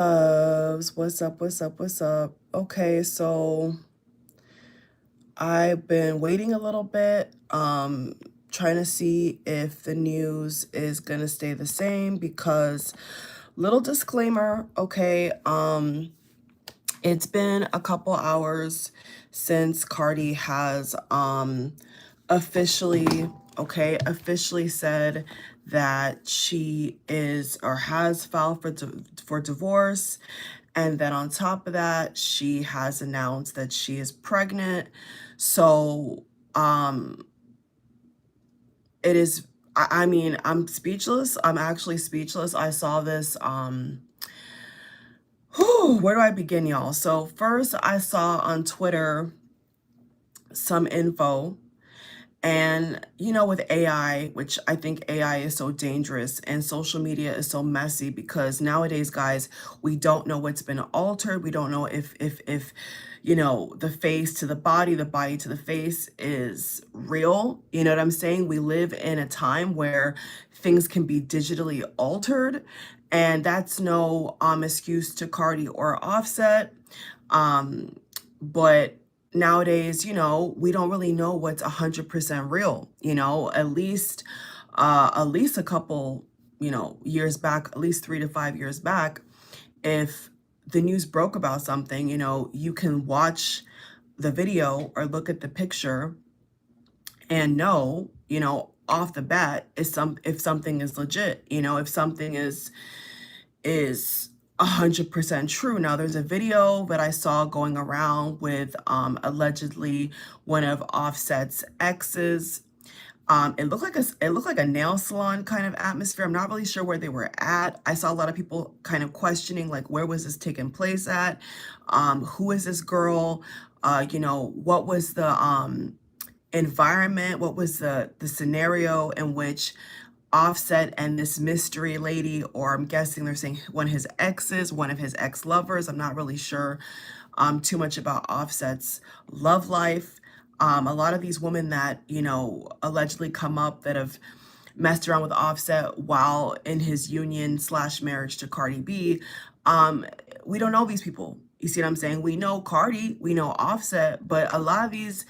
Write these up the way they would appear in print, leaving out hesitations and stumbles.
What's up? What's up? What's up? Okay, so I've been waiting a little bit, trying to see if the news is gonna stay the same because little disclaimer, okay, it's been a couple hours since Cardi has officially said that she is or has filed for divorce, and then on top of that she has announced that she is pregnant. So it is, I mean, I'm speechless. I'm actually speechless. I saw this where do I begin, y'all? So first I saw on Twitter some info. And, with AI, which I think AI is so dangerous and social media is so messy because nowadays, guys, we don't know what's been altered. We don't know if the face to the body to the face is real. You know what I'm saying? We live in a time where things can be digitally altered, and that's no excuse to Cardi or Offset. But nowadays, we don't really know what's 100% real, at least a couple, years back, at least 3 to 5 years back, if the news broke about something, you can watch the video or look at the picture and know, off the bat if something is legit, if something is 100% true. Now, there's a video that I saw going around with allegedly one of Offset's exes. It looked like a nail salon kind of atmosphere. I'm not really sure where they were at. I saw a lot of people kind of questioning, like, where was this taking place at? Who is this girl? What was the environment? What was the scenario in which Offset and this mystery lady, or I'm guessing they're saying one of his exes, one of his ex-lovers. I'm not really sure too much about Offset's love life. A lot of these women that, allegedly come up that have messed around with Offset while in his union slash marriage to Cardi B, we don't know these people. You see what I'm saying? We know Cardi, we know Offset, but a lot of these,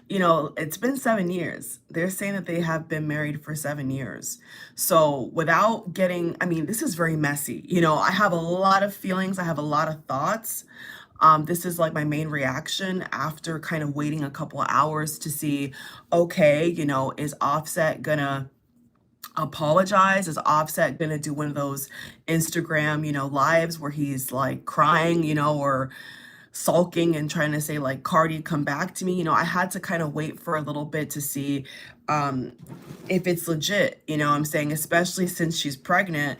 it's been 7 years. They're saying that they have been married for 7 years. So without getting, I mean, this is very messy. I have a lot of feelings. I have a lot of thoughts. This is like my main reaction after kind of waiting a couple of hours to see, okay, is Offset gonna apologize? Is Offset gonna do one of those Instagram, lives where he's like crying, or sulking and trying to say like, Cardi, come back to me? I had to kind of wait for a little bit to see um if it's legit, I'm saying, especially since she's pregnant.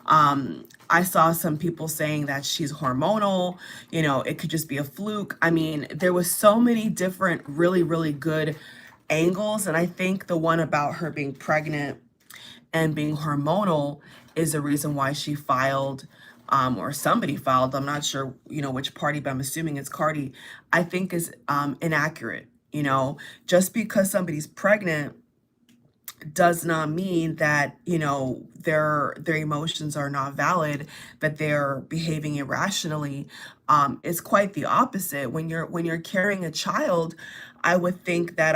I saw some people saying that she's hormonal, it could just be a fluke. I mean, there was so many different really, really good angles, and I think the one about her being pregnant and being hormonal is the reason why she filed, or somebody filed, I'm not sure, which party, but I'm assuming it's Cardi, I think is inaccurate. Just because somebody's pregnant does not mean that, their emotions are not valid, that they're behaving irrationally. It's quite the opposite. When you're carrying a child, I would think that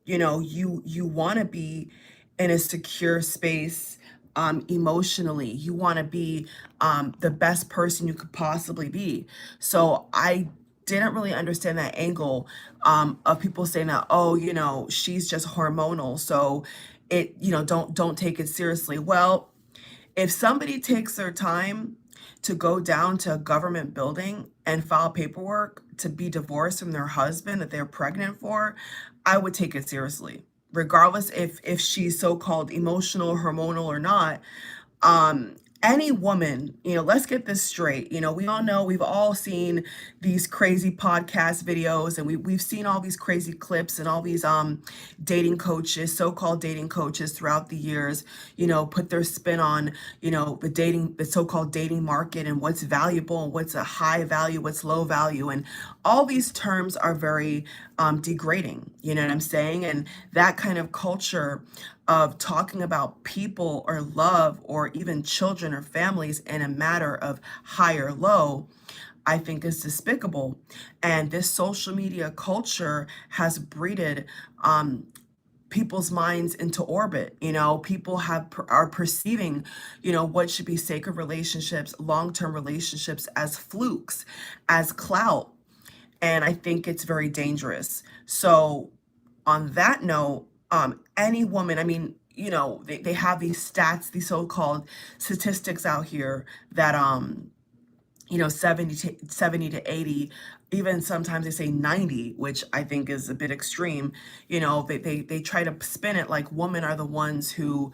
you want to be in a secure space emotionally. You want to be the best person you could possibly be. So I didn't really understand that angle of people saying that, oh, she's just hormonal, so don't take it seriously. Well, if somebody takes their time to go down to a government building and file paperwork to be divorced from their husband that they're pregnant for, I would take it seriously, regardless if she's so-called emotional, hormonal or not. Any woman, let's get this straight. We all know, we've all seen these crazy podcast videos, and we've seen all these crazy clips and all these dating coaches, so-called dating coaches throughout the years, put their spin on, the so-called dating market and what's valuable and what's a high value, what's low value. And all these terms are very degrading, you know what I'm saying? And that kind of culture of talking about people or love or even children or families in a matter of high or low, I think is despicable. And this social media culture has breeded people's minds into orbit. People are perceiving, what should be sacred relationships, long-term relationships, as flukes, as clout. And I think it's very dangerous. So on that note, any woman, I mean, they have these stats, these so-called statistics out here that 70 to 80, even sometimes they say 90, which I think is a bit extreme. They try to spin it like women are the ones who,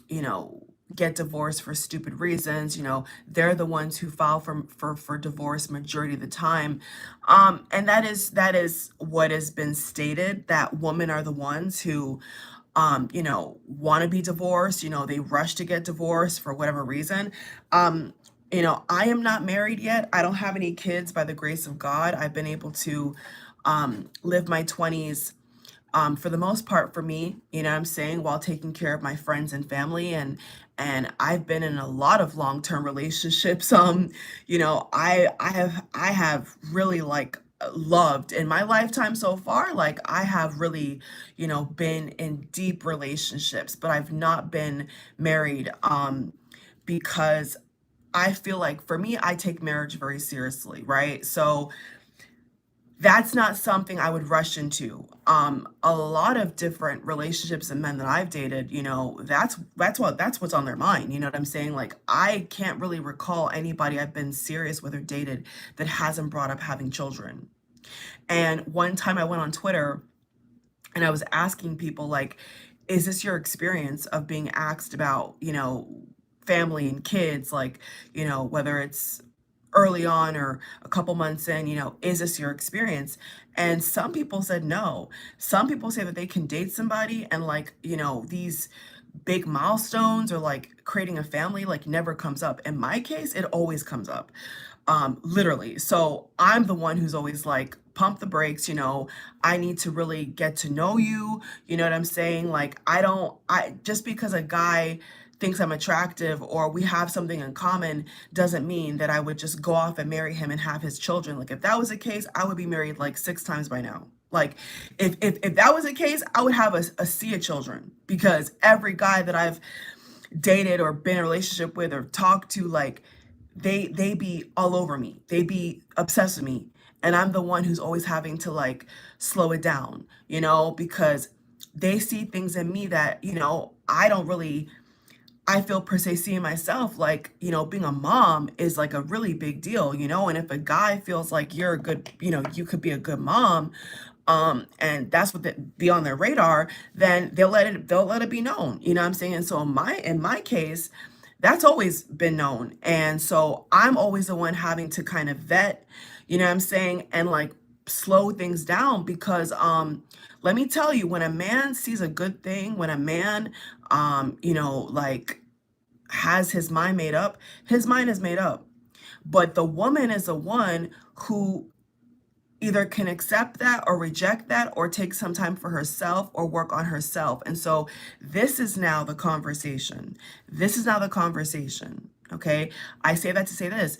you know, get divorced for stupid reasons. They're the ones who file for divorce majority of the time. And that is what has been stated, that women are the ones who want to be divorced. They rush to get divorced for whatever reason. I am not married yet. I don't have any kids by the grace of God. I've been able to live my 20s for the most part for me, what I'm saying, while taking care of my friends and family. And I've been in a lot of long-term relationships. I have really like loved in my lifetime so far. Like I have really, been in deep relationships, but I've not been married because I feel like for me, I take marriage very seriously, right? So that's not something I would rush into. A lot of different relationships and men that I've dated, that's what's on their mind. You know what I'm saying? Like I can't really recall anybody I've been serious with or dated that hasn't brought up having children. And one time I went on Twitter and I was asking people like, is this your experience of being asked about, family and kids, like, whether it's early on or a couple months in, is this your experience? And some people said no. Some people say that they can date somebody and like, these big milestones or like creating a family like never comes up. In my case, it always comes up. Literally. So I'm the one who's always like, pump the brakes, I need to really get to know you. You know what I'm saying? Like, just because a guy thinks I'm attractive or we have something in common doesn't mean that I would just go off and marry him and have his children. Like, if that was the case, I would be married like 6 times by now. Like, if that was the case, I would have a sea of children, because every guy that I've dated or been in a relationship with or talked to, like, they be all over me. They be obsessed with me. And I'm the one who's always having to like slow it down, because they see things in me that, I don't really, I feel per se see in myself. Like, being a mom is like a really big deal, and if a guy feels like you're a good, you could be a good mom, and that's what be on their radar, then they'll let it be known, what I'm saying? And so in my case, that's always been known. And so I'm always the one having to kind of vet, what I'm saying, and like slow things down, because let me tell you, when a man sees a good thing, when a man like has his mind made up, his mind is made up. But the woman is the one who either can accept that or reject that or take some time for herself or work on herself. And so this is now the conversation. This is now the conversation. Okay. I say that to say this.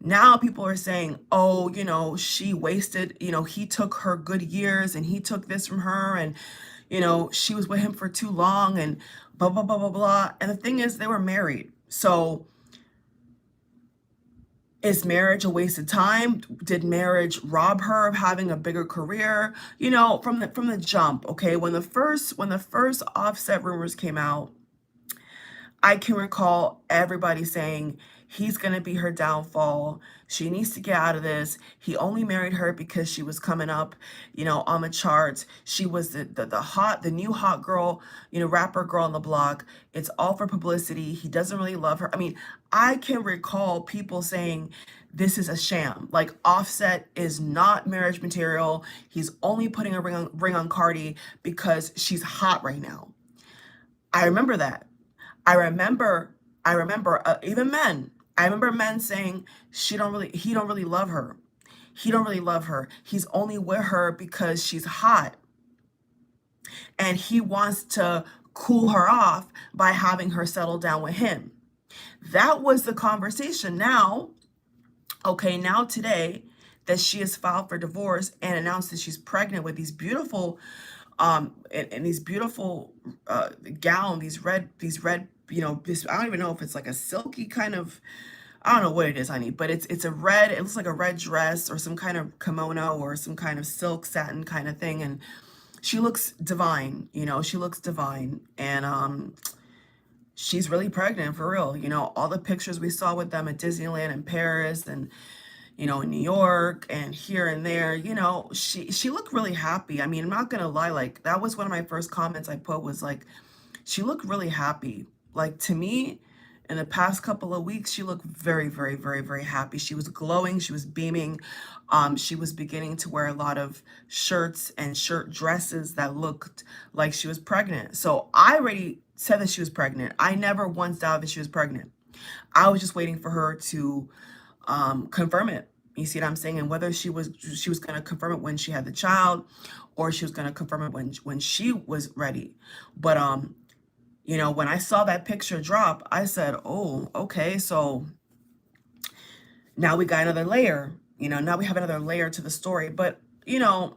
Now people are saying, oh, she wasted, he took her good years and he took this from her, and, she was with him for too long and blah, blah, blah, blah, blah. And the thing is, they were married. So is marriage a waste of time? Did marriage rob her of having a bigger career? From the jump, okay? When the first Offset rumors came out, I can recall everybody saying he's going to be her downfall. She needs to get out of this. He only married her because she was coming up, on the charts. She was the new hot girl, rapper girl on the block. It's all for publicity. He doesn't really love her. I mean, I can recall people saying this is a sham. Like, Offset is not marriage material. He's only putting a ring on Cardi because she's hot right now. I remember that. I remember even men. I remember men saying he don't really love her. He don't really love her. He's only with her because she's hot. And he wants to cool her off by having her settle down with him. That was the conversation. Now, okay, now today that she has filed for divorce and announced that she's pregnant with these beautiful and these beautiful gown, these red, you know, this, I don't even know if it's like a silky kind of, I don't know what it is, honey, but it's a red, it looks like a red dress or some kind of kimono or some kind of silk satin kind of thing. And she looks divine, you know, she looks divine. And she's really pregnant for real. You know, all the pictures we saw with them at Disneyland in Paris and, you know, in New York and here and there, you know, she looked really happy. I mean, I'm not gonna lie, like that was one of my first comments I put was like, she looked really happy. Like to me, in the past couple of weeks, she looked very, very, very, very happy. She was glowing, she was beaming. She was beginning to wear a lot of shirts and shirt dresses that looked like she was pregnant. So I already said that she was pregnant. I never once doubted that she was pregnant. I was just waiting for her to confirm it. You see what I'm saying? And whether she was going to confirm it when she had the child, or she was going to confirm it when she was ready. But you know, when I saw that picture drop, I said, "Oh, okay, so now we got another layer. You know, now we have another layer to the story." But you know,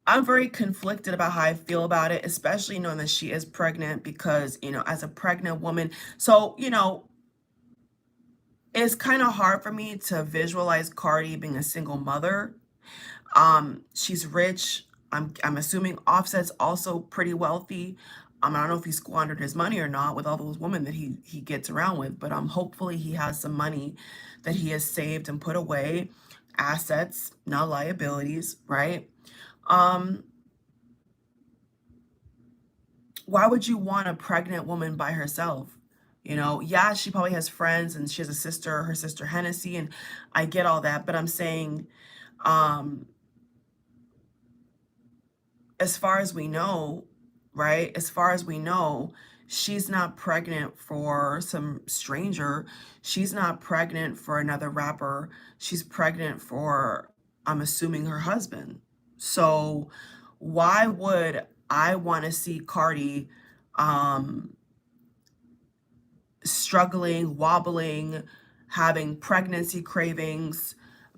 I'm very conflicted about how I feel about it, especially knowing that she is pregnant, because you know, as a pregnant woman, so you know, it's kind of hard for me to visualize Cardi being a single mother. She's rich. I'm assuming Offset's also pretty wealthy. I don't know if he squandered his money or not with all those women that he gets around with, but hopefully he has some money that he has saved and put away, assets, not liabilities, right? Why would you want a pregnant woman by herself? You know, yeah, she probably has friends and she has a sister, her sister Hennessy, and I get all that, but I'm saying, um, as far as we know, right? As far as we know, she's not pregnant for some stranger. She's not pregnant for another rapper. She's pregnant for, I'm assuming, her husband. So why would I want to see Cardi um, struggling, wobbling, having pregnancy cravings,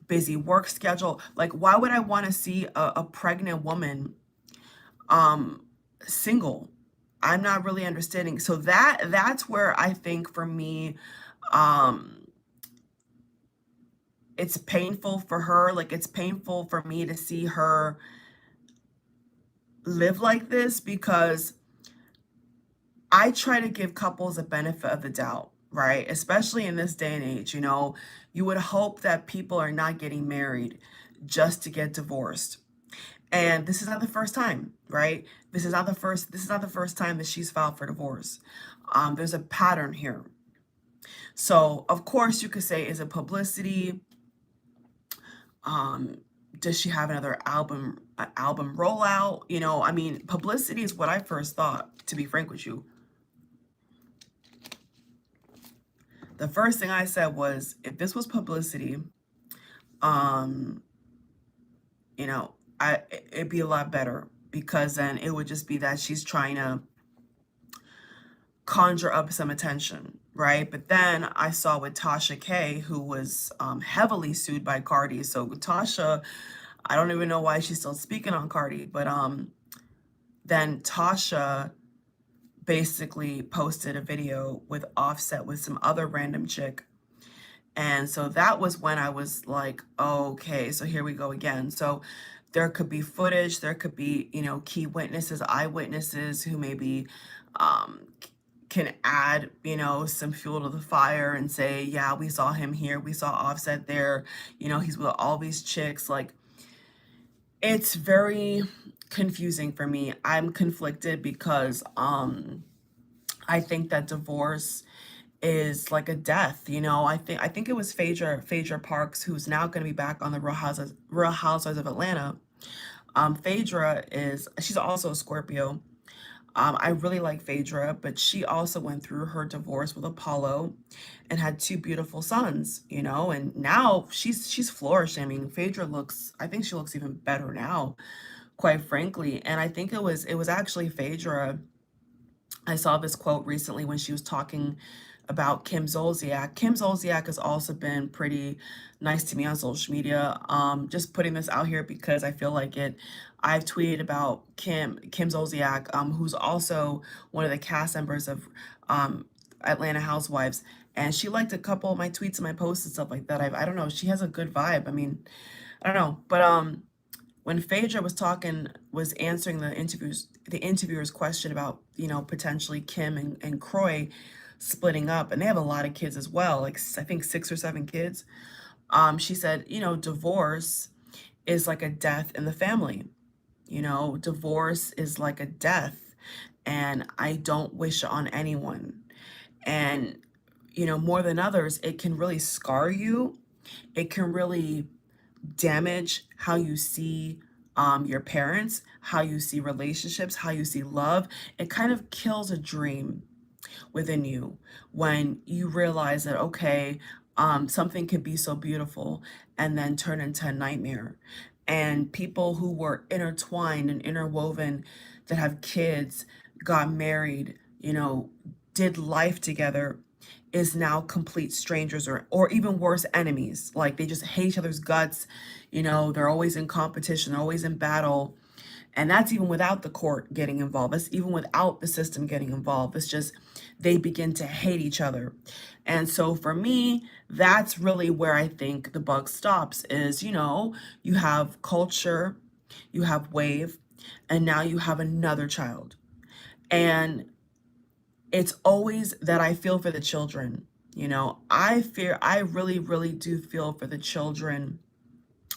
busy work schedule? Like, why would I want to see a pregnant woman single? I'm not really understanding. So that's where I think for me, um, it's painful for her. Like it's painful for me to see her live like this, because I try to give couples a benefit of the doubt, right? Especially in this day and age, you know, you would hope that people are not getting married just to get divorced. And this is not the first time, right? This is not the first time that she's filed for divorce. There's a pattern here. So of course you could say, is it publicity? Does she have another album rollout? You know, I mean, publicity is what I first thought, to be frank with you. The first thing I said was, if this was publicity, you know, it'd be a lot better, because then it would just be that she's trying to conjure up some attention, right? But then I saw with Tasha K, who was heavily sued by Cardi. So Tasha, I don't even know why she's still speaking on Cardi, but then Tasha basically posted a video with Offset with some other random chick. And so that was when I was like, okay, so here we go again. So there could be footage, there could be, you know, key witnesses, eyewitnesses who maybe can add, you know, some fuel to the fire and say, yeah, we saw him here, we saw Offset there, you know, he's with all these chicks. Like, it's very confusing for me. I'm conflicted because I think that divorce is like a death, you know. I think it was Phaedra Parks, who's now going to be back on the Real Housewives of Atlanta. Phaedra she's also a Scorpio. I really like Phaedra, but she also went through her divorce with Apollo and had two beautiful sons, you know, and now she's flourishing. I mean, I think she looks even better now quite frankly. And I think it was actually Phaedra. I saw this quote recently when she was talking about Kim Zolciak. Kim Zolciak has also been pretty nice to me on social media. Just putting this out here because I feel like it. I've tweeted about Kim Zolciak, who's also one of the cast members of Atlanta Housewives, and she liked a couple of my tweets and my posts and stuff like that. I don't know. She has a good vibe. I mean, I don't know, but when Phaedra was answering the interviewer's question about, potentially Kim and Croy splitting up, and they have a lot of kids as well, like I think 6 or 7 kids. She said, divorce is like a death in the family. Divorce is like a death, and I don't wish it on anyone. And, more than others, it can really scar you. It can really damage how you see your parents, how you see relationships, how you see love. It kind of kills a dream within you when you realize that, okay, something can be so beautiful and then turn into a nightmare. And people who were intertwined and interwoven, that have kids, got married, did life together, is now complete strangers, or even worse, enemies. Like they just hate each other's guts. They're always in competition, they're always in battle. And that's even without the court getting involved. That's even without the system getting involved. It's just they begin to hate each other. And so for me, that's really where I think the buck stops is, you have culture, you have wave, and now you have another child. And it's always that I feel for the children. I really, really do feel for the children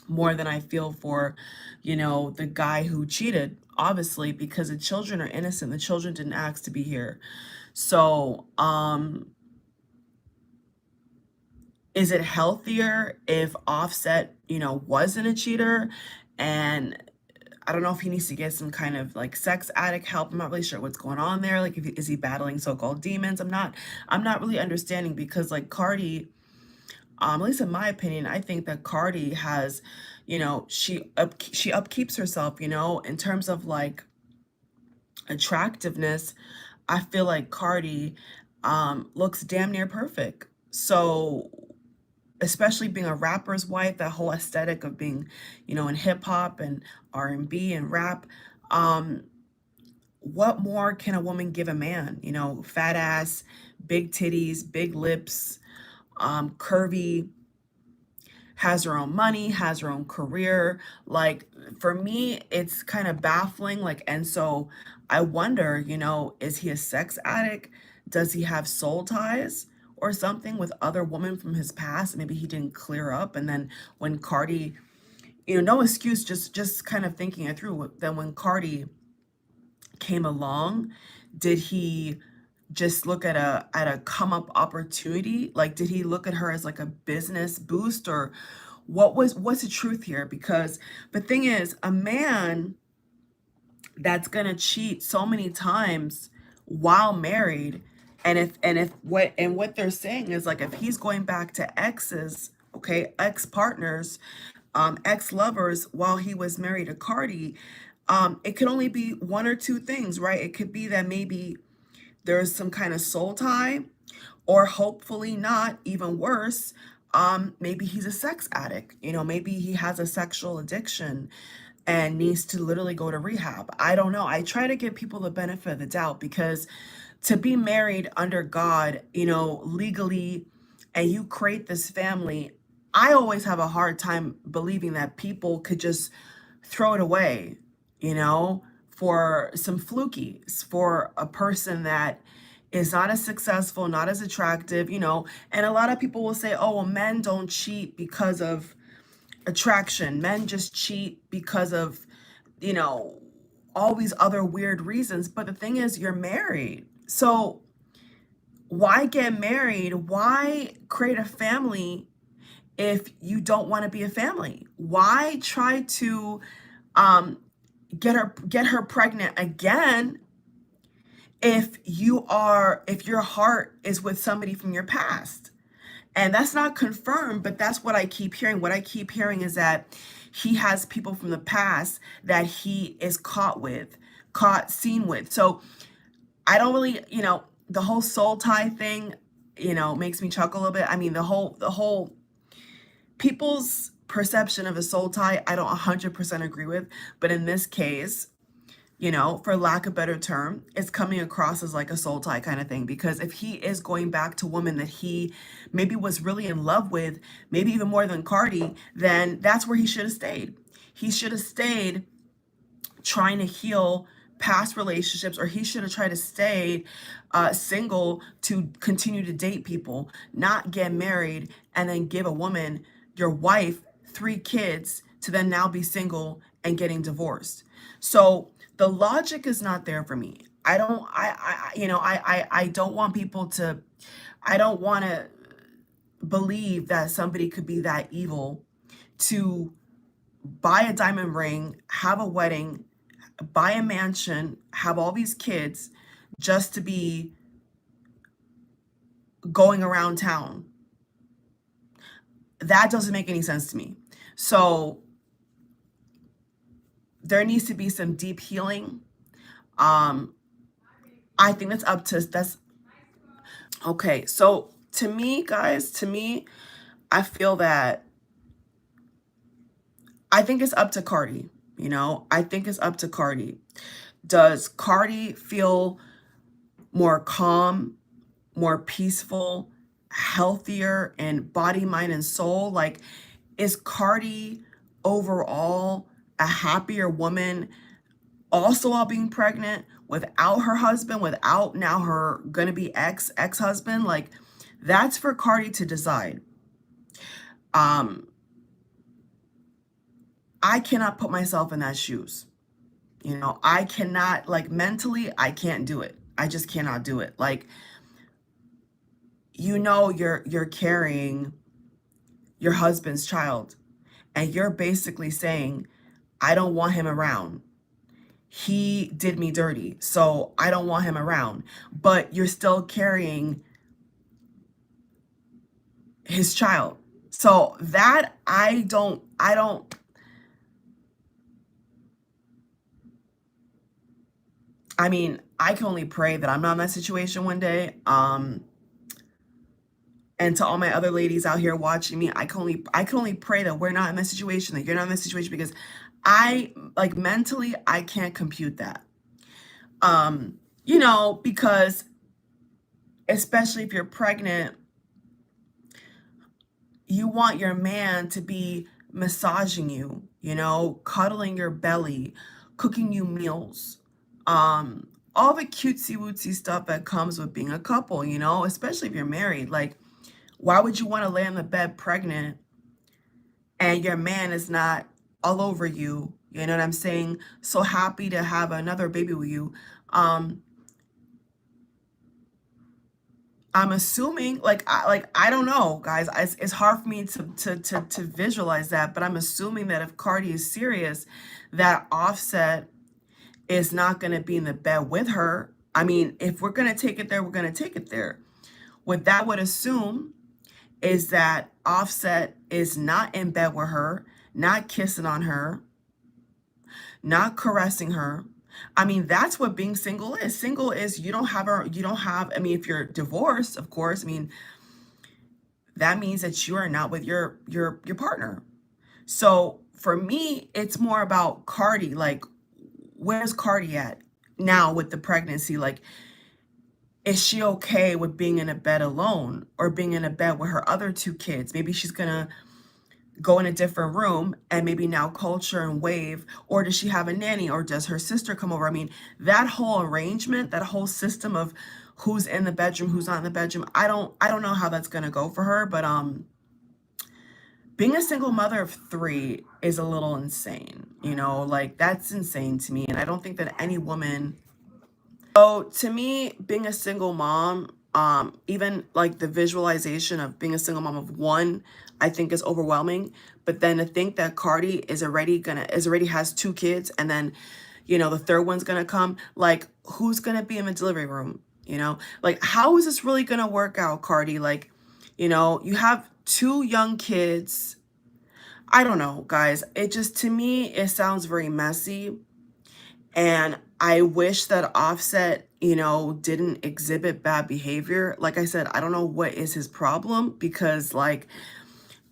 more than I feel for, the guy who cheated, obviously, because the children are innocent. The children didn't ask to be here. So, is it healthier if Offset, wasn't a cheater? And I don't know if he needs to get some kind of like sex addict help. I'm not really sure what's going on there. Like, is he battling so-called demons? I'm not really understanding, because like Cardi, at least in my opinion, I think that Cardi has, she upkeeps herself, in terms of like attractiveness. I feel like Cardi looks damn near perfect. So, especially being a rapper's wife, that whole aesthetic of being, in hip hop and R&B and rap, what more can a woman give a man? Fat ass, big titties, big lips, curvy, has her own money, has her own career. Like, for me, it's kind of baffling. Like, and so I wonder, is he a sex addict? Does he have soul ties or something with other women from his past? Maybe he didn't clear up. And then when Cardi, no excuse, just kind of thinking it through. Then when Cardi came along, did he just look at a come up opportunity? Like, did he look at her as like a business boost, or what's the truth here? Because the thing is, a man that's gonna cheat so many times while married, and what they're saying is, like, if he's going back to exes, okay, ex partners, ex lovers, while he was married to Cardi, it could only be one or two things, right? It could be that maybe there's some kind of soul tie, or hopefully not, even worse, maybe he's a sex addict. Maybe he has a sexual addiction and needs to literally go to rehab. I don't know. I try to give people the benefit of the doubt, because to be married under God, legally, and you create this family, I always have a hard time believing that people could just throw it away, for some flukies, for a person that is not as successful, not as attractive, and a lot of people will say, oh, well, men don't cheat because of attraction. Men just cheat because of, all these other weird reasons. But the thing is, you're married. So why get married? Why create a family if you don't want to be a family? Why try to get her pregnant again if your heart is with somebody from your past? And that's not confirmed, but that's what I keep hearing. What I keep hearing is that he has people from the past that he is seen with. So I don't really, the whole soul tie thing, makes me chuckle a little bit. I mean, the whole people's perception of a soul tie, I don't 100% agree with. But in this case, for lack of a better term, it's coming across as like a soul tie kind of thing. Because if he is going back to women that he maybe was really in love with, maybe even more than Cardi, then that's where he should have stayed. He should have stayed trying to heal past relationships, or he should have tried to stay single to continue to date people, not get married and then give a woman, your wife, 3 kids to then now be single and getting divorced. So the logic is not there for me. I don't want people to, I don't want to believe that somebody could be that evil to buy a diamond ring, have a wedding, buy a mansion, have all these kids just to be going around town. That doesn't make any sense to me. So there needs to be some deep healing. I think that's okay. So to me, guys, I feel that I think it's up to Cardi. I think it's up to Cardi. Does Cardi feel more calm, more peaceful, healthier in body, mind, and soul? Like, is Cardi overall a happier woman, also while being pregnant, without her husband, without now her gonna be ex-husband? Like, that's for Cardi to decide. I cannot put myself in that shoes. I cannot, like, mentally, I can't do it. I just cannot do it. Like, you're carrying your husband's child, and you're basically saying, I don't want him around. He did me dirty, so I don't want him around. But you're still carrying his child. So that I don't I mean, I can only pray that I'm not in that situation one day. And to all my other ladies out here watching me, I can only pray that we're not in that situation, that you're not in that situation, because I, like, mentally, I can't compute that. Because especially if you're pregnant, you want your man to be massaging you, cuddling your belly, cooking you meals, all the cutesy wootsy stuff that comes with being a couple, especially if you're married. Like, why would you want to lay in the bed pregnant and your man is not all over you? You know what I'm saying? So happy to have another baby with you. I'm assuming, I don't know, guys. It's hard for me to visualize that, but I'm assuming that if Cardi is serious, that Offset is not going to be in the bed with her. I mean, if we're going to take it there, we're going to take it there. What that would assume is that Offset is not in bed with her, not kissing on her, not caressing her. I mean, that's what being single is. Single is you don't have, I mean, if you're divorced, of course, I mean, that means that you are not with your partner. So for me, it's more about Cardi. Like, where's Cardi at now with the pregnancy? Like, is she okay with being in a bed alone, or being in a bed with her other 2 kids? Maybe she's gonna go in a different room and maybe now culture and wave, or does she have a nanny, or does her sister come over? I mean, that whole arrangement, that whole system of who's in the bedroom, who's not in the bedroom, I don't know how that's gonna go for her. But being a single mother of 3 is a little insane, like, that's insane to me. And I don't think that any woman, so to me, being a single mom, even like the visualization of being a single mom of 1, I think is overwhelming. But then to think that Cardi already has 2 kids, and then, the 3rd one's gonna come, like, who's gonna be in the delivery room? Like, how is this really gonna work out, Cardi? Like, you have 2 young kids. I don't know, guys. It just, to me, it sounds very messy. And I wish that Offset, didn't exhibit bad behavior. Like I said, I don't know what is his problem, because like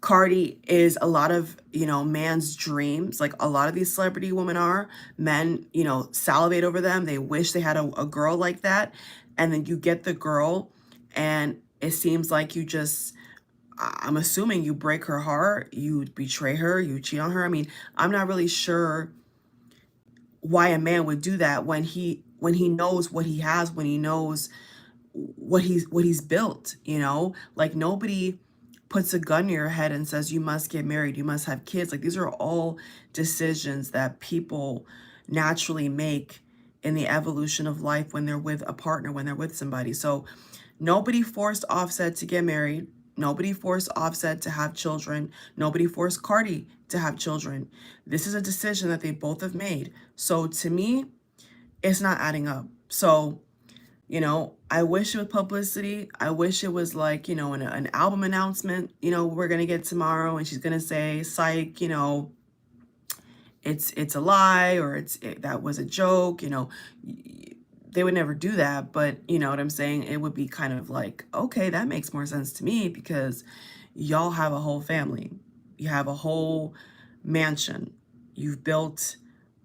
Cardi is a lot of, man's dreams. Like a lot of these celebrity women are, men, salivate over them. They wish they had a girl like that. And then you get the girl, and it seems like you just, I'm assuming you break her heart, you betray her, you cheat on her. I mean, I'm not really sure why a man would do that when he knows what he has, when he knows what he's built, like nobody puts a gun to your head and says you must get married, you must have kids. Like these are all decisions that people naturally make in the evolution of life when they're with a partner, when they're with somebody. So nobody forced Offset to get married. Nobody forced Offset to have children. Nobody forced Cardi to have children. This is a decision that they both have made. So to me, it's not adding up. So, I wish it was publicity. I wish it was like, an album announcement, we're going to get tomorrow, and she's going to say, psych, it's a lie, or that was a joke, they would never do that. But you know what I'm saying? It would be kind of like, okay, that makes more sense to me, because y'all have a whole family. You have a whole mansion. You've built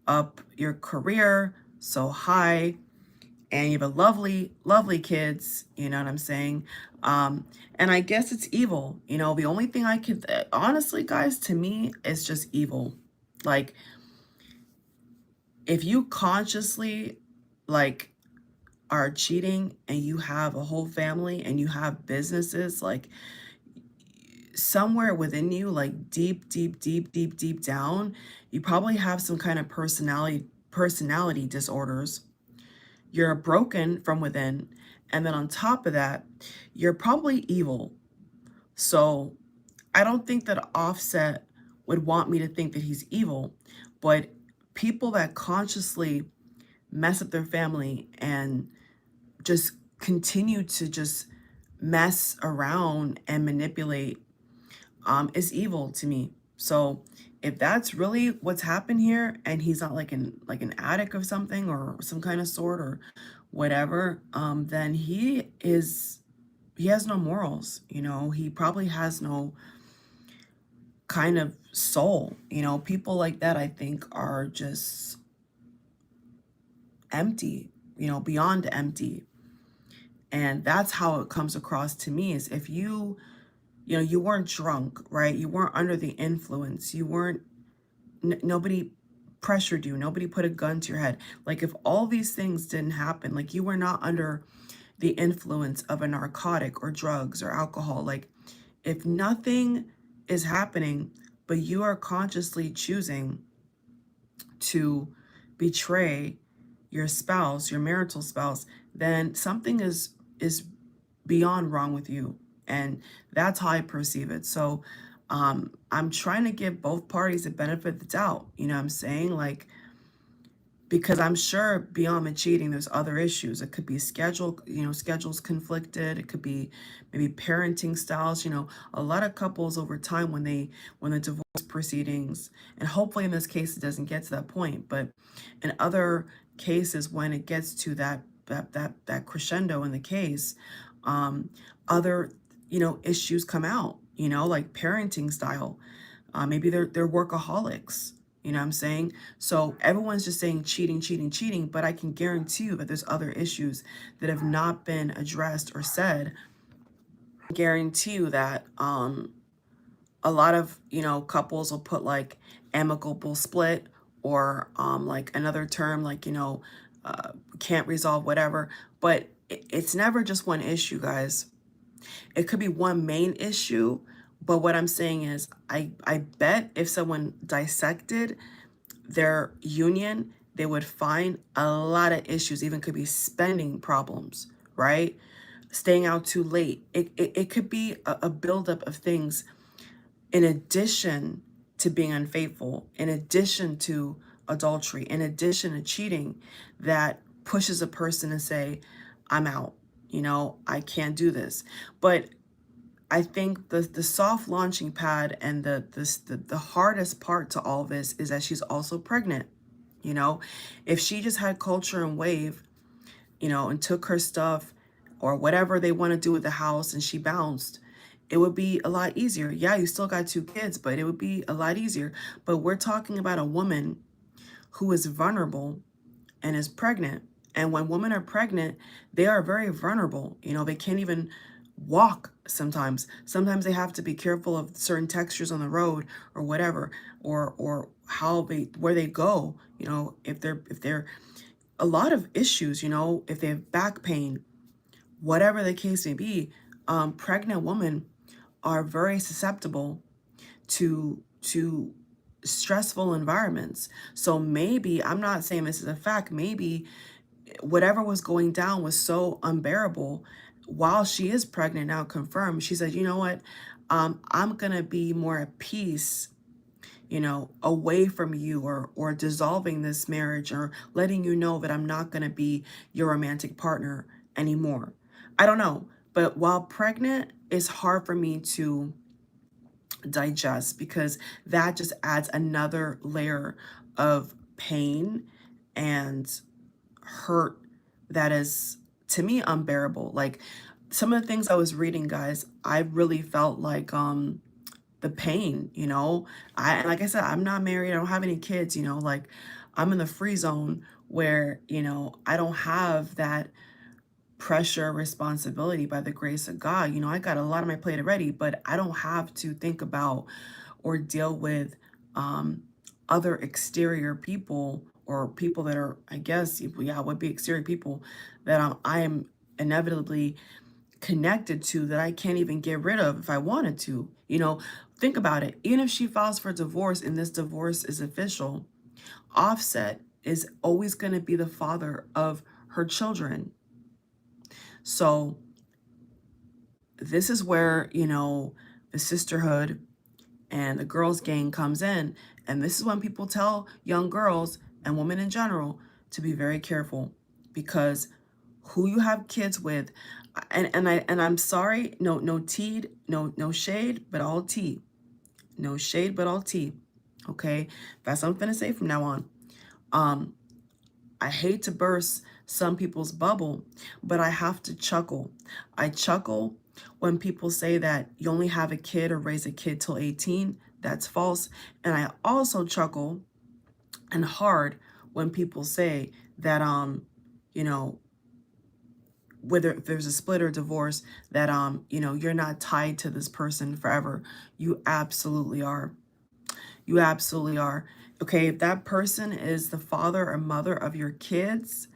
up your career so high, and you have a lovely, lovely kids, you know what I'm saying? And I guess it's evil. The only thing I could, honestly, guys, to me, it's just evil. Like, if you consciously, like, are cheating, and you have a whole family, and you have businesses, like, somewhere within you, like deep, deep, deep, deep, deep down, you probably have some kind of personality disorders. You're broken from within. And then on top of that, you're probably evil. So I don't think that Offset would want me to think that he's evil, but people that consciously mess up their family and just continue to just mess around and manipulate is evil to me. So if that's really what's happened here, and he's not like an addict of something, or some kind of sort, or whatever, then he has no morals. He probably has no kind of soul. People like that, I think, are just empty, beyond empty. And that's how it comes across to me, is if you weren't drunk, right? You weren't under the influence. You weren't, nobody pressured you. Nobody put a gun to your head. Like, if all these things didn't happen, like you were not under the influence of a narcotic or drugs or alcohol, like if nothing is happening, but you are consciously choosing to betray your spouse, your marital spouse, then something is beyond wrong with you. And that's how I perceive it. So I'm trying to give both parties the benefit of the doubt. You know what I'm saying? Like, because I'm sure beyond the cheating, there's other issues. It could be schedules conflicted. It could be maybe parenting styles. A lot of couples over time, when the divorce proceedings, and hopefully in this case it doesn't get to that point, but in other cases, when it gets to that crescendo in the case, other issues come out. Like parenting style. Maybe they're workaholics. You know what I'm saying? So everyone's just saying cheating, cheating, cheating, but I can guarantee you that there's other issues that have not been addressed or said. I guarantee you that a lot of, couples will put like amicable split, or like another term, like, can't resolve whatever, but it's never just one issue, guys. It could be one main issue, but what I'm saying is, I bet if someone dissected their union, they would find a lot of issues. Even could be spending problems, right? Staying out too late. It could be a buildup of things, in addition to being unfaithful, in addition to adultery, in addition to cheating, that pushes a person to say, I'm out. I can't do this. But I think the soft launching pad and the hardest part to all this is that she's also pregnant. You know, if she just had culture and wave, and took her stuff or whatever they want to do with the house and she bounced, it would be a lot easier. Yeah, you still got 2 kids, but it would be a lot easier. But we're talking about a woman who is vulnerable and is pregnant. And when women are pregnant, they are very vulnerable. They can't even walk sometimes. Sometimes they have to be careful of certain textures on the road or whatever, or where they go, if they're a lot of issues, if they have back pain, whatever the case may be, pregnant women are very susceptible to stressful environments. So maybe, I'm not saying this is a fact, maybe whatever was going down was so unbearable while she is pregnant now, confirmed. She said, you know what, I'm gonna be more at peace, away from you, or dissolving this marriage, or letting you know that I'm not gonna be your romantic partner anymore. I don't know, but while pregnant, it's hard for me to digest, because that just adds another layer of pain and hurt that is, to me, unbearable. Like, some of the things I was reading, guys, I really felt like the pain, and like I said, I'm not married, I don't have any kids, like, I'm in the free zone where, I don't have that pressure, responsibility, by the grace of God. I got a lot on my plate already, but I don't have to think about or deal with um, other exterior people, or people that are, I guess, yeah, would be exterior people that I am inevitably connected to, that I can't even get rid of if I wanted to. Think about it. Even if she files for divorce and this divorce is official, Offset is always going to be the father of her children. So this is where, the sisterhood and the girls gang comes in. And this is when people tell young girls and women in general to be very careful, because who you have kids with, and I'm sorry, no shade, but all tea. No shade, but all tea. Okay? That's something to say from now on. I hate to burst some people's bubble, but I have to chuckle. I chuckle when people say that you only have a kid or raise a kid till 18. That's false. And I also chuckle and hard when people say that, you know, whether if there's a split or divorce, that, you're not tied to this person forever. You absolutely are. You absolutely are. Okay, if that person is the father or mother of your kids,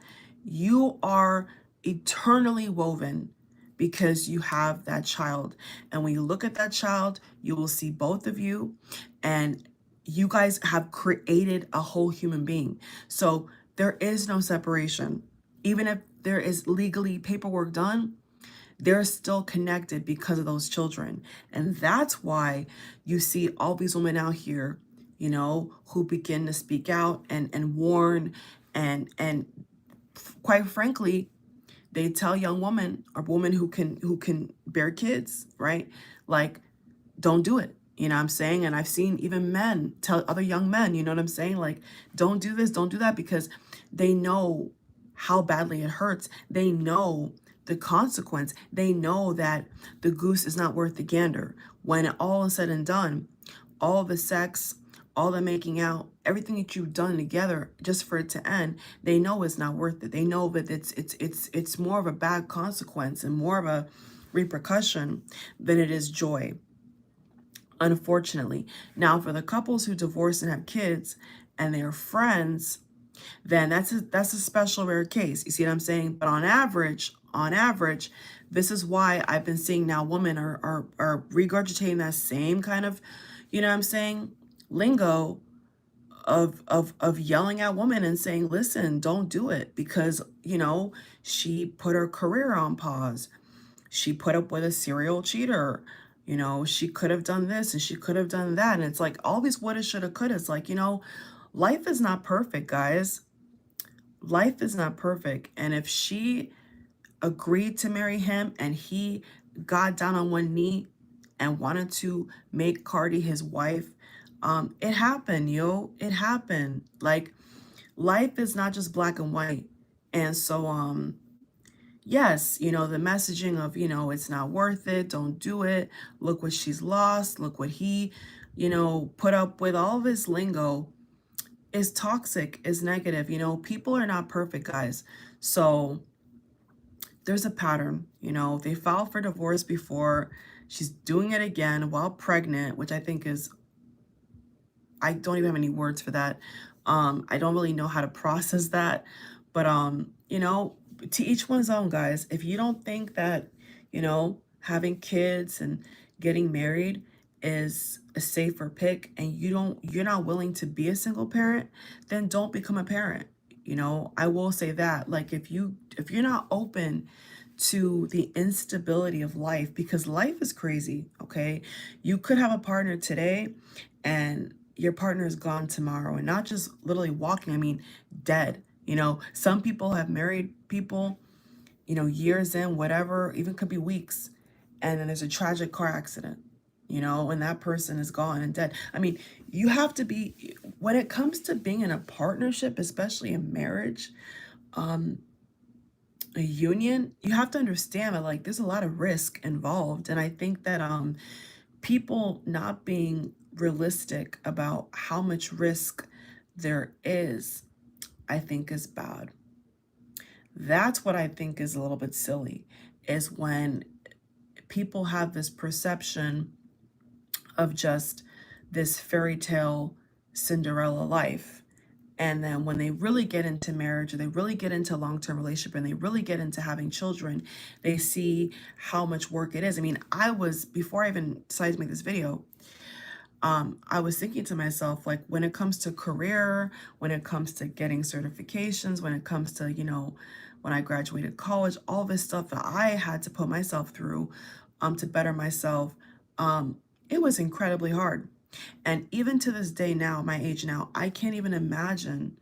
you are eternally woven, because you have that child. And when you look at that child, you will see both of you, and you guys have created a whole human being. So there is no separation. Even if there is legally paperwork done, they're still connected because of those children. And that's why you see all these women out here, who begin to speak out and warn, and quite frankly, they tell young women, or women who can bear kids, right? Like, don't do it. You know what I'm saying? And I've seen even men tell other young men, you know what I'm saying? Like, don't do this, don't do that, because they know how badly it hurts. They know the consequence. They know that the goose is not worth the gander. When all is said and done, all the sex, all the making out, everything that you've done together just for it to end, they know it's not worth it. They know that it's more of a bad consequence and more of a repercussion than it is joy, unfortunately. Now, for the couples who divorce and have kids and they're friends, then that's a special rare case. You see what I'm saying? But on average, this is why I've been seeing now women are regurgitating that same kind of, you know what I'm saying, lingo of yelling at women and saying, listen, don't do it, because, she put her career on pause. She put up with a serial cheater. She could have done this and she could have done that. And it's like all these woulda, shoulda, coulda. It's like, life is not perfect, guys. Life is not perfect. And if she agreed to marry him and he got down on one knee and wanted to make Cardi his wife. It happened, yo. It happened. Like, life is not just black and white. And so, yes, the messaging of, it's not worth it, don't do it, look what she's lost, look what he, put up with, all of his lingo is toxic, is negative. People are not perfect, guys. So there's a pattern. They filed for divorce before. She's doing it again while pregnant, which I think is, I don't even have any words for that. I don't really know how to process that. But, to each one's own, guys. If you don't think that, having kids and getting married is a safer pick, and you're not willing to be a single parent, then don't become a parent. I will say that, like, if you're not open to the instability of life, because life is crazy, okay? You could have a partner today and your partner is gone tomorrow, and not just literally walking, I mean dead. Some people have married people, years in, whatever, even could be weeks, and then there's a tragic car accident, and that person is gone and dead. I mean, you have to be, when it comes to being in a partnership, especially in marriage, a union, you have to understand that, like, there's a lot of risk involved. And I think that people not being realistic about how much risk there is, I think is bad. That's what I think is a little bit silly, is when people have this perception of just this fairy tale Cinderella life. And then when they really get into marriage, or they really get into a long-term relationship, and they really get into having children, they see how much work it is. I mean, before I even decided to make this video, I was thinking to myself, like, when it comes to career, when it comes to getting certifications, when it comes to, when I graduated college, all this stuff that I had to put myself through to better myself, it was incredibly hard. And even to this day now, my age now, I can't even imagine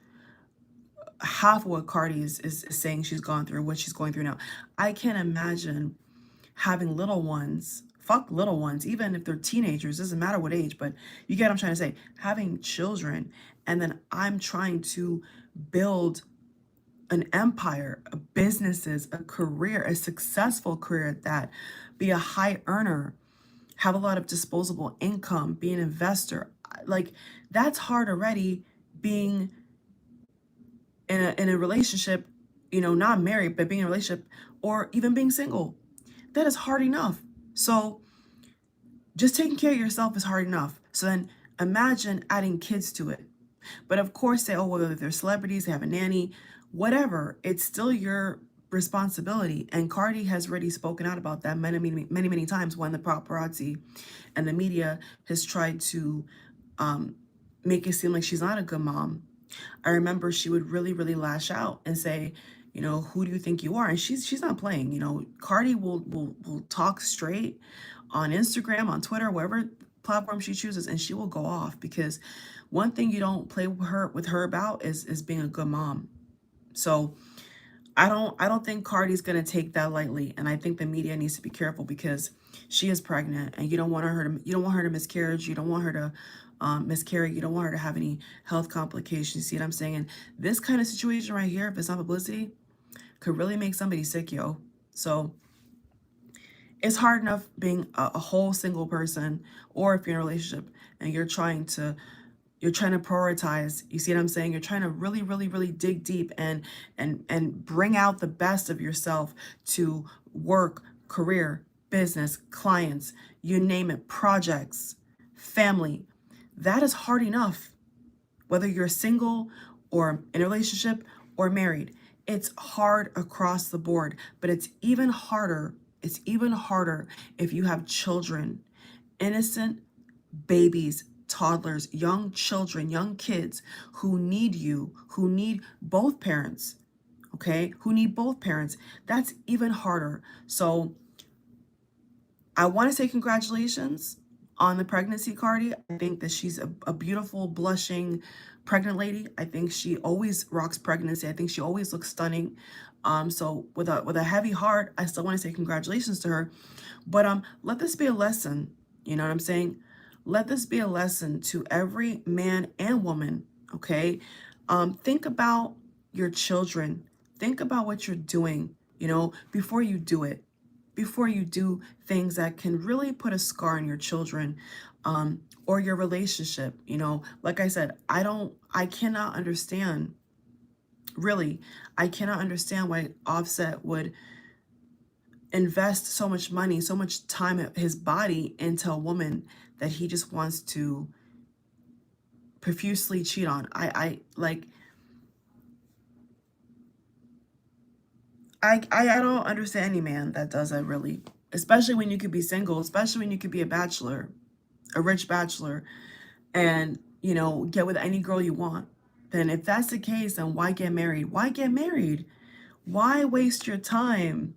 half of what Cardi is saying she's gone through, what she's going through now. I can't imagine having little ones, fuck little ones, even if they're teenagers, doesn't matter what age, but you get what I'm trying to say, having children, and then I'm trying to build an empire, businesses, a career, a successful career at that, be a high earner, have a lot of disposable income, be an investor. Like, that's hard already, being in a relationship, not married, but being in a relationship, or even being single. That is hard enough. So just taking care of yourself is hard enough. So then imagine adding kids to it. But of course, say, oh, well, if they're celebrities, they have a nanny, whatever, it's still your responsibility. And Cardi has already spoken out about that many times, when the paparazzi and the media has tried to make it seem like she's not a good mom. I remember she would really lash out and say, who do you think you are? And she's not playing. Cardi will talk straight on Instagram, on Twitter, wherever platform she chooses, and she will go off, because one thing you don't play with her about is being a good mom. So I don't think Cardi's gonna take that lightly, and I think the media needs to be careful, because she is pregnant, and you don't want her to miscarriage, you don't want her to miscarry, you don't want her to have any health complications. See what I'm saying? And this kind of situation right here, if it's not publicity, could really make somebody sick, yo. So it's hard enough being a whole single person, or if you're in a relationship and you're trying to prioritize, you see what I'm saying? You're trying to really dig deep and bring out the best of yourself to work, career, business, clients, you name it, projects, family. That is hard enough, whether you're single or in a relationship or married. It's hard across the board, but it's even harder if you have children, innocent babies, toddlers, young children, young kids who need you, who need both parents, okay? Who need both parents. That's even harder. So I want to say congratulations on the pregnancy, Cardi. I think that she's a beautiful, blushing pregnant lady. I think she always rocks pregnancy. I think she always looks stunning. So with a heavy heart, I still want to say congratulations to her. But let this be a lesson. You know what I'm saying? Let this be a lesson to every man and woman, okay? Think about your children. Think about what you're doing, before you do it. Before you do things that can really put a scar on your children, or your relationship. Like I said, I cannot understand, really, I cannot understand why Offset would invest so much money, so much time of his body into a woman that he just wants to profusely cheat on. I don't understand any man that does that, really. Especially when you could be single, especially when you could be a bachelor, a rich bachelor, and get with any girl you want. Then if that's the case, then why get married? Why get married? Why waste your time?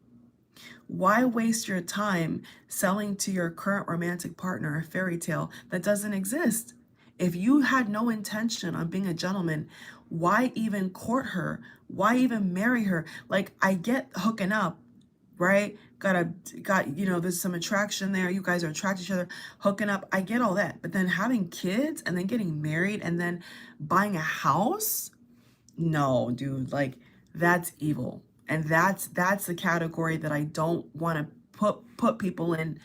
Why waste your time selling to your current romantic partner a fairy tale that doesn't exist? If you had no intention on being a gentleman, why even court her? Why even marry her? Like, I get hooking up, right? There's some attraction there. You guys are attracted to each other, hooking up. I get all that. But then having kids and then getting married and then buying a house? No, dude, like, that's evil. And that's the category that I don't want to put people in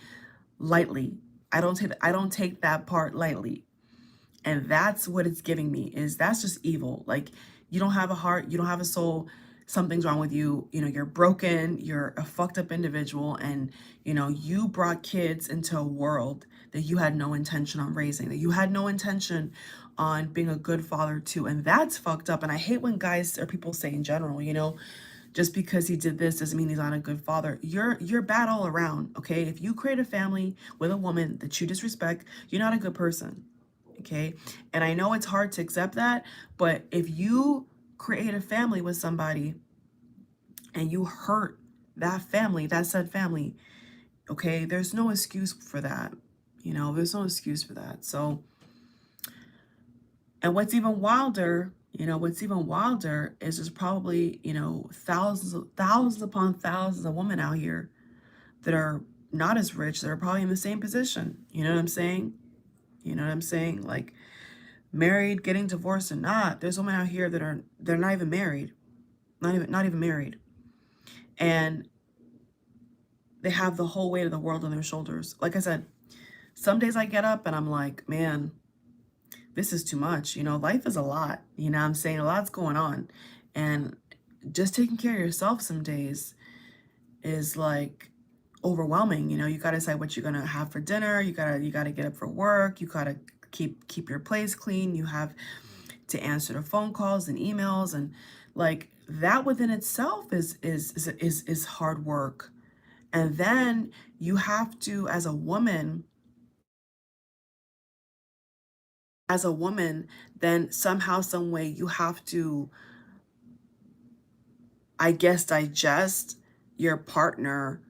lightly. I don't take that part lightly. And that's what it's giving me, is that's just evil. Like, you don't have a heart, you don't have a soul, something's wrong with you. You're broken, you're a fucked up individual, and you brought kids into a world that you had no intention on raising, that you had no intention on being a good father to. And that's fucked up. And I hate when guys or people say in general, just because he did this doesn't mean he's not a good father. You're bad all around, okay? If you create a family with a woman that you disrespect, you're not a good person. Okay. And I know it's hard to accept that, but if you create a family with somebody and you hurt that family, that said family, okay, there's no excuse for that. There's no excuse for that. So, and what's even wilder, is there's probably, thousands upon thousands of women out here that are not as rich, that are probably in the same position. You know what I'm saying? Like, married, getting divorced or not, there's women out here that they're not even married, not even married, and they have the whole weight of the world on their shoulders. Like I said, some days I get up and I'm like, man, this is too much. Life is a lot. I'm saying, a lot's going on, and just taking care of yourself some days is like overwhelming. You got to decide what you're gonna have for dinner. You gotta get up for work. You gotta keep your place clean. You have to answer the phone calls and emails, and like that within itself is hard work. And then you have to, as a woman, then somehow, some way, you have to, I guess, digest your partner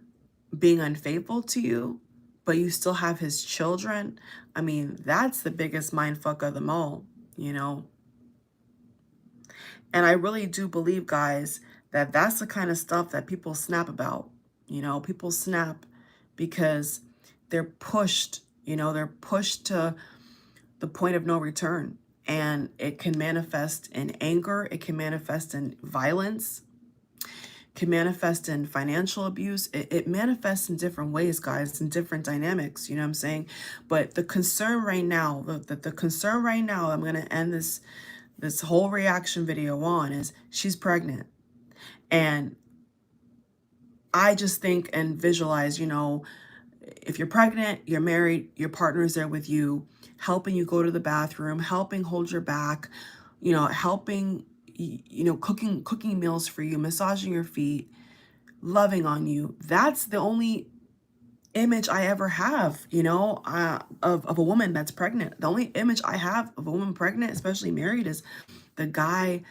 being unfaithful to you, but you still have his children. I mean, that's the biggest mind fuck of them all, you know? And I really do believe, guys, that that's the kind of stuff that people snap about. People snap because they're pushed to the point of no return. And it can manifest in anger, it can manifest in violence, can manifest in financial abuse. It manifests in different ways, guys, in different dynamics, you know what I'm saying? But the concern right now, the concern right now, I'm going to end this whole reaction video on, is she's pregnant. And I just think and visualize, if you're pregnant, you're married, your partner is there with you, helping you go to the bathroom, helping hold your back, helping, cooking meals for you, massaging your feet, loving on you. That's the only image I ever have, of a woman that's pregnant. The only image I have of a woman pregnant, especially married, is the guy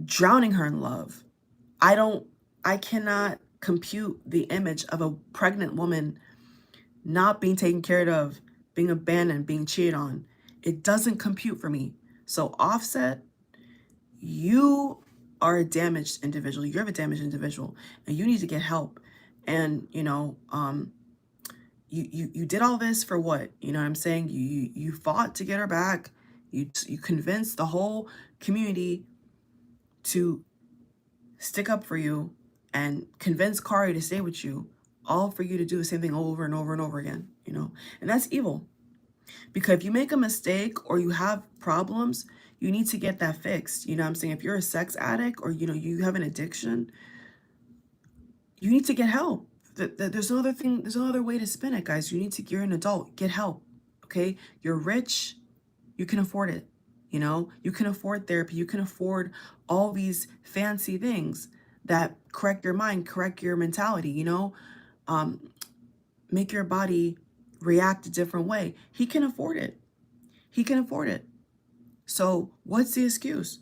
drowning her in love. I cannot compute the image of a pregnant woman not being taken care of, being abandoned, being cheated on. It doesn't compute for me. So Offset, you are a damaged individual. You're a damaged individual, and you need to get help. And, you did all this for what? You know what I'm saying? You fought to get her back. You convinced the whole community to stick up for you and convince Kari to stay with you, all for you to do the same thing over and over and over again, you know? And that's evil. Because if you make a mistake or you have problems, you need to get that fixed. You know what I'm saying? If you're a sex addict or, you know, you have an addiction, you need to get help. There's no other thing. There's no other way to spin it, guys. You're an adult. Get help, okay? You're rich. You can afford it. You know, you can afford therapy. You can afford all these fancy things that correct your mind, correct your mentality, you know, make your body react a different way. He can afford it. He can afford it. So what's the excuse?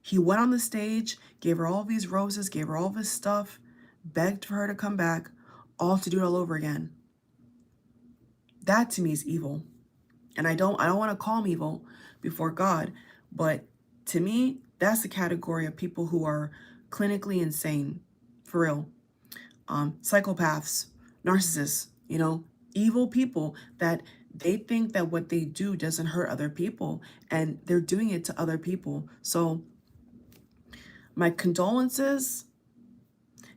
He went on the stage, gave her all these roses, gave her all this stuff, begged for her to come back, all to do it all over again. That to me is evil. And I don't want to call him evil before God, but to me, that's the category of people who are clinically insane, for real. Psychopaths, narcissists, you know, evil people that they think that what they do doesn't hurt other people, and they're doing it to other people. So my condolences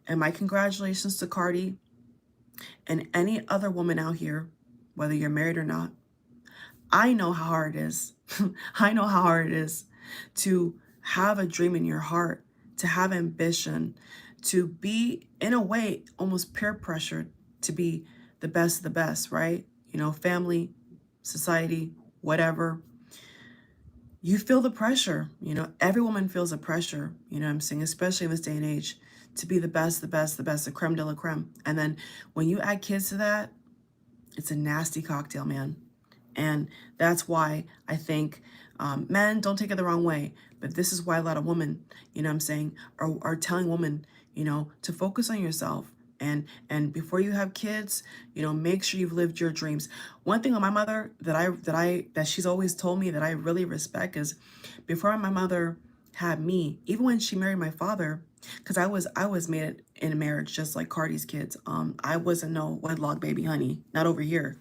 and my congratulations to Cardi and any other woman out here, whether you're married or not. I know how hard it is. I know how hard it is to have a dream in your heart, to have ambition, to be, in a way, almost peer pressured to be the best of the best, right? You know, family, society, whatever. You feel the pressure, you know, every woman feels the pressure, you know what I'm saying, especially in this day and age, to be the best, the best, the best, the creme de la creme. And then when you add kids to that, it's a nasty cocktail, man. And that's why I think men, don't take it the wrong way, but this is why a lot of women, you know what I'm saying, are telling women, you know, to focus on yourself. And before you have kids, you know, make sure you've lived your dreams. One thing on my mother that she's always told me that I really respect is, before my mother had me, even when she married my father, because I was made in a marriage just like Cardi's kids. I wasn't no wedlock baby, honey, not over here.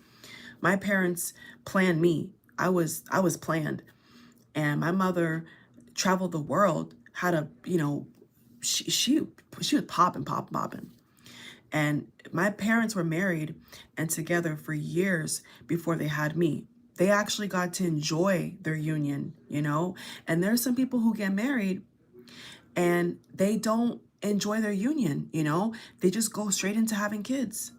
My parents planned me. I was planned. And my mother traveled the world, had a, you know, she was popping. And my parents were married and together for years before they had me. They actually got to enjoy their union, you know? And there's some people who get married and they don't enjoy their union, you know? They just go straight into having kids.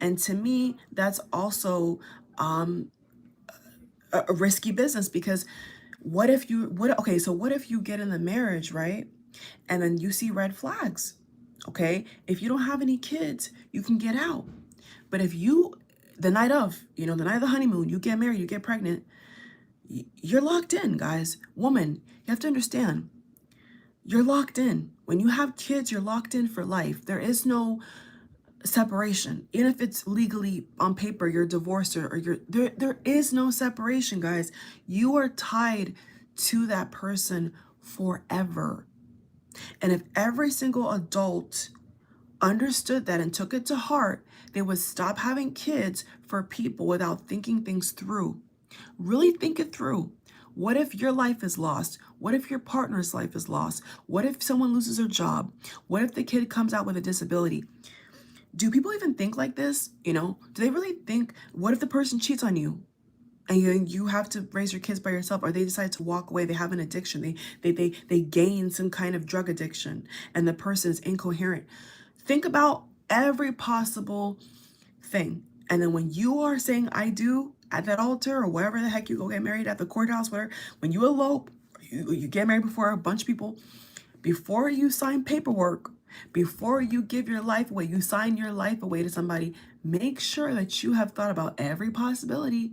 And to me, that's also a risky business, because what if you get in the marriage, right? And then you see red flags. Okay? If you don't have any kids, you can get out. But if you, the night of the honeymoon, you get married, you get pregnant, you're locked in, guys. Woman, you have to understand, you're locked in. When you have kids, you're locked in for life. There is no separation. Even if it's legally on paper, you're divorced or you're there is no separation, guys. You are tied to that person forever. And if every single adult understood that and took it to heart, they would stop having kids for people without thinking things through. Really think it through. What if your life is lost? What if your partner's life is lost? What if someone loses their job? What if the kid comes out with a disability? Do people even think like this? You know, do they really think, what if the person cheats on you and you have to raise your kids by yourself, or they decide to walk away, they have an addiction, they gain some kind of drug addiction, and the person is incoherent? Think about every possible thing. And then when you are saying I do at that altar or wherever the heck you go get married, at the courthouse, whatever, when you elope, you get married before a bunch of people, before you sign paperwork, before you give your life away, you sign your life away to somebody, make sure that you have thought about every possibility.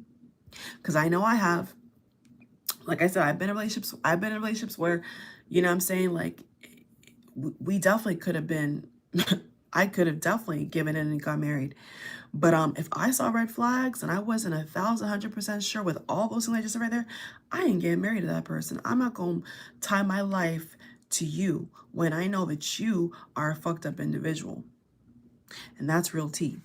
Because I know I have. Like I said, I've been in relationships where, you know what I'm saying, like, we definitely could have been, I could have definitely given in and got married. But if I saw red flags and I wasn't 1,100% sure with all those things I just said right there, I ain't getting married to that person. I'm not going to tie my life to you when I know that you are a fucked up individual. And that's real tea.